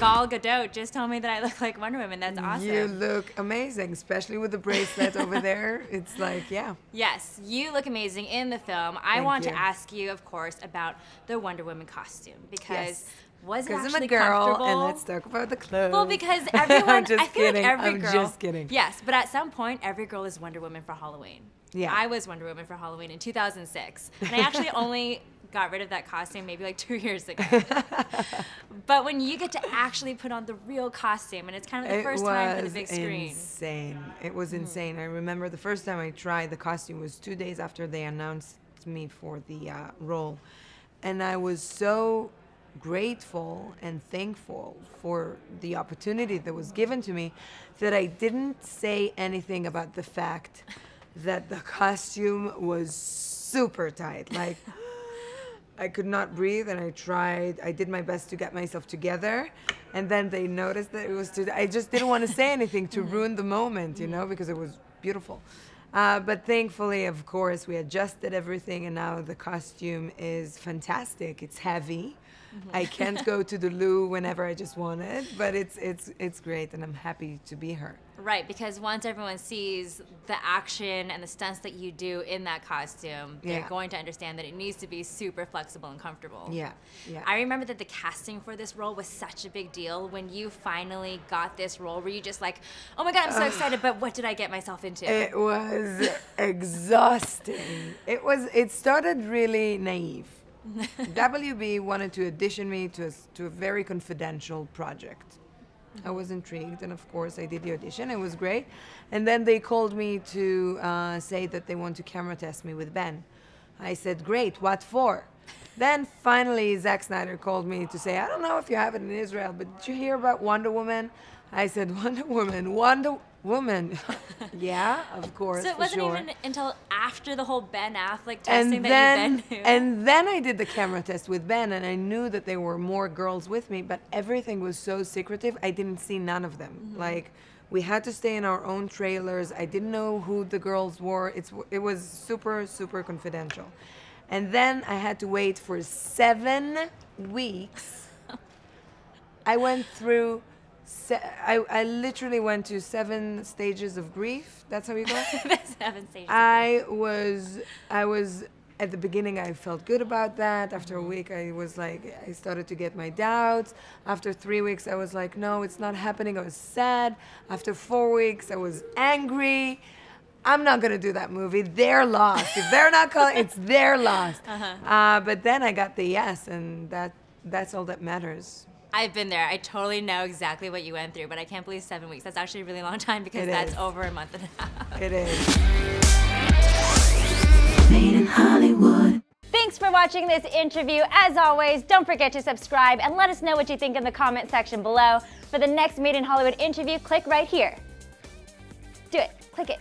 Gal Gadot just told me that I look like Wonder Woman. That's awesome. You look amazing, especially with the bracelet over there. It's like, yeah. Yes, you look amazing in the film. I want to ask you, of course, about the Wonder Woman costume because was it actually I'm a girl, comfortable? and let's talk about the clothes. Well, because everyone, just I feel kidding. like every girl. I'm just kidding. Yes, but at some point, every girl is Wonder Woman for Halloween. Yeah. I was Wonder Woman for Halloween in 2006, and I actually only got rid of that costume maybe like 2 years ago. But when you get to actually put on the real costume, and it's kind of the first time for the big screen. It was insane. I remember the first time I tried the costume was 2 days after they announced me for the role, and I was so grateful and thankful for the opportunity that was given to me that I didn't say anything about the fact that the costume was super tight. Like, I could not breathe, and I did my best to get myself together, and then they noticed that it was I just didn't want to say anything to ruin the moment, you know, because it was beautiful. But thankfully, of course, we adjusted everything, and now the costume is fantastic. It's heavy. I can't go to the loo whenever I just want it, but it's great, and I'm happy to be her. Right, because once everyone sees the action and the stunts that you do in that costume, they're going to understand that it needs to be super flexible and comfortable. Yeah. I remember that the casting for this role was such a big deal. When you finally got this role, were you just like, oh my God, I'm so excited, but what did I get myself into? It was exhausting. It started really naive. WB wanted to audition me to a very confidential project. I was intrigued, and of course I did the audition. It was great. And then they called me to say that they want to camera test me with Ben. I said, great, what for? Then finally Zack Snyder called me to say, I don't know if you have it in Israel, but did you hear about Wonder Woman? I said, Wonder Woman. Yeah, of course. So it wasn't sure. even until after the whole Ben Affleck testing that you then knew. And then I did the camera test with Ben, and I knew that there were more girls with me, but everything was so secretive, I didn't see none of them. Like, we had to stay in our own trailers. I didn't know who the girls were. It was super, super confidential. And then I had to wait for 7 weeks. I went through... I literally went to 7 stages of grief. That's how you go? 7 stages. I was at the beginning, I felt good about that. After a week, I was like, I started to get my doubts. After 3 weeks, I was like, no, it's not happening. I was sad. After 4 weeks, I was angry. I'm not gonna do that movie. They're lost. If they're not calling, it's their lost. But then I got the yes, and that's all that matters. I've been there. I totally know exactly what you went through, but I can't believe 7 weeks. That's actually a really long time because that's over a month and a half. It is. Made in Hollywood. Thanks for watching this interview. As always, don't forget to subscribe and let us know what you think in the comment section below. For the next Made in Hollywood interview, click right here. Do it. Click it.